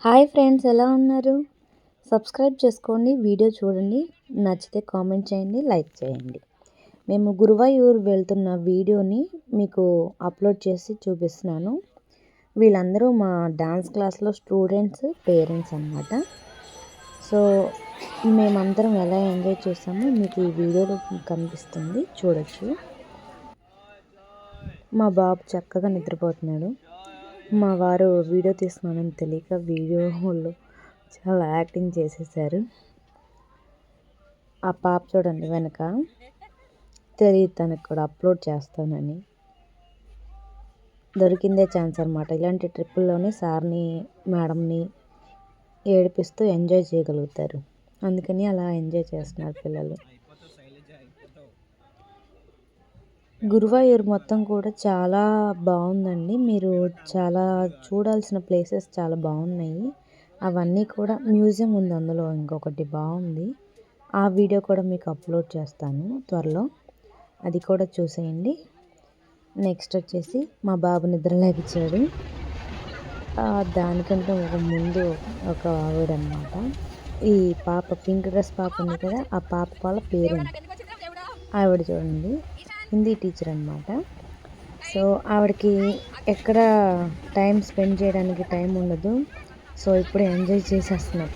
Hi friends, ఎలా ఉన్నారు? Subscribe చేసుకోండి, వీడియో చూడండి, నచ్చితే కామెంట్ చేయండి, లైక్ చేయండి. మేము గురువాయూర్ వెళ్తున్న వీడియోని మీకు అప్లోడ్ చేసి చూపిస్తున్నాను. వీళ్ళందరూ మా డాన్స్ క్లాస్లో స్టూడెంట్స్, పేరెంట్స్ అన్నమాట. సో మేమందరం ఎలా ఎంజాయ్ చేసామో మీకు ఈ వీడియోలో కనిపిస్తుంది, చూడొచ్చు. మా బాబు చక్కగా నిద్రపోతున్నాడు. మా వారు వీడియో తీస్తున్నానని తెలియక వీడియోలో చాలా యాక్టింగ్ చేసేసారు. ఆ పాప చూడండి వెనక, తెలియదు తనకు కూడా అప్లోడ్ చేస్తానని. దొరికిందే ఛాన్స్ అనమాట. ఇలాంటి ట్రిప్పుల్లోనే సార్ని, మేడంని ఏడిపిస్తూ ఎంజాయ్ చేయగలుగుతారు. అందుకని అలా ఎంజాయ్ చేస్తున్నారు పిల్లలు. గురువాయూర్ మొత్తం కూడా చాలా బాగుందండి. మీరు చాలా చూడాల్సిన ప్లేసెస్ చాలా బాగున్నాయి. అవన్నీ కూడా మ్యూజియం ఉంది అందులో, ఇంకొకటి బాగుంది. ఆ వీడియో కూడా మీకు అప్లోడ్ చేస్తాను త్వరలో, అది కూడా చూసేయండి. నెక్స్ట్ వచ్చేసి మా బాబు నిద్ర లేపించాడు. దానికంటే ఒక ముందు ఒక ఆవిడనమాట, ఈ పాప పింక్ డ్రెస్ పాప ఉంది కదా, ఆ పాప వాళ్ళ పేరెంట్ ఆవిడ చూడండి, హిందీ టీచర్ అనమాట. సో ఆవిడకి ఎక్కడ టైం స్పెండ్ చేయడానికి టైం ఉండదు. సో ఇప్పుడు ఎంజాయ్ చేసేస్తున్నారు.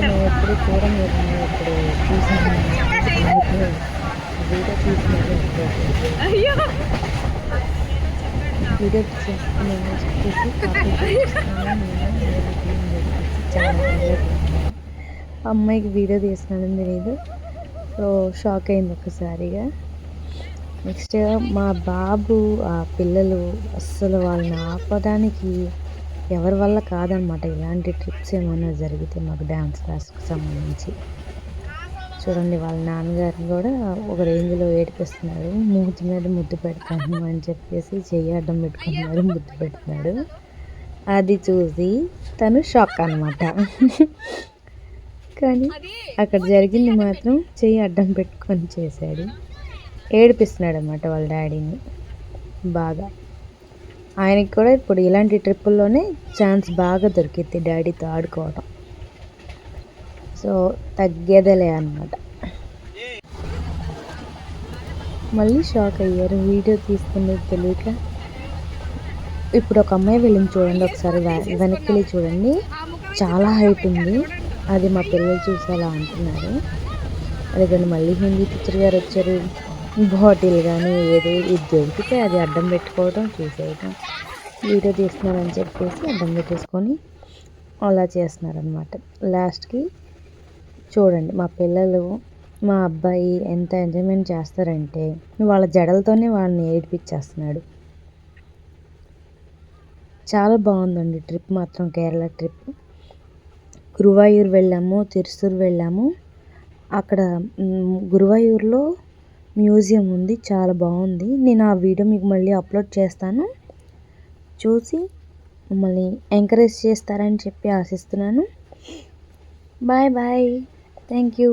మేము ఎప్పుడు చూడము, ఇప్పుడు చూసాము, వీడియో తీసుకుని వీడియో చేసుకున్నామని చెప్పేసి చాలా అమ్మాయికి వీడియో తీసినానని తెలియదు. సో షాక్ అయింది ఒక్కసారిగా. నెక్స్ట్ మా బాబు, ఆ పిల్లలు అస్సలు వాళ్ళని ఆపడానికి ఎవరి వల్ల కాదనమాట. ఇలాంటి ట్రిప్స్ ఏమైనా జరిగితే మాకు డ్యాన్స్ క్లాస్కి సంబంధించి. చూడండి, వాళ్ళ నాన్నగారిని కూడా ఒక రేంజ్లో ఏడిపిస్తున్నాడు. మూతి మీద ముద్దు పెడతాను అని చెప్పేసి చెయ్యి అడ్డం పెట్టుకున్నాడు, ముద్దు పెడుతున్నాడు. అది చూసి తను షాక్ అనమాట. కానీ అక్కడ జరిగింది మాత్రం చెయ్యి అడ్డం పెట్టుకొని చేశాడు. ఏడిపిస్తున్నాడు అనమాట వాళ్ళ డాడీని బాగా. ఆయనకి కూడా ఇప్పుడు ఇలాంటి ట్రిప్పుల్లోనే ఛాన్స్ బాగా దొరికింది డాడీతో ఆడుకోవడం. సో తగ్గేదేలే అనమాట. మళ్ళీ షాక్ అయ్యారు వీడియో తీసుకునేది తెలియక. ఇప్పుడు ఒక అమ్మాయి వెళ్ళింది చూడండి, ఒకసారి వెనక్కి వెళ్ళి చూడండి, చాలా హైట్ ఉంది. అది మా పిల్లలు చూసి అలా అంటున్నారు. అదే మళ్ళీ హిందీ టీచర్ గారు వచ్చారు. బాటిల్ కానీ ఏదో ఇది దొరికితే అది అడ్డం పెట్టుకోవడం, చూసేయడం, వీడియో తీస్తున్నారని చెప్పేసి అడ్డం పెట్టేసుకొని అలా చేస్తున్నారనమాట. లాస్ట్కి చూడండి మా పిల్లలు, మా అబ్బాయి ఎంత ఎంజాయ్మెంట్ చేస్తారంటే వాళ్ళ జడలతోనే వాళ్ళని ఏడిపించేస్తున్నాడు. చాలా బాగుందండి ట్రిప్ మాత్రం, కేరళ ట్రిప్. గురువాయూర్ వెళ్ళాము, తిరుసూర్ వెళ్ళాము. అక్కడ గురువాయూర్లో మ్యూజియం ఉంది, చాలా బాగుంది. నేను ఆ వీడియో మీకు మళ్ళీ అప్లోడ్ చేస్తాను, చూసి మమ్మల్ని ఎంకరేజ్ చేస్తారని చెప్పి ఆశిస్తున్నాను. Bye bye, thank you.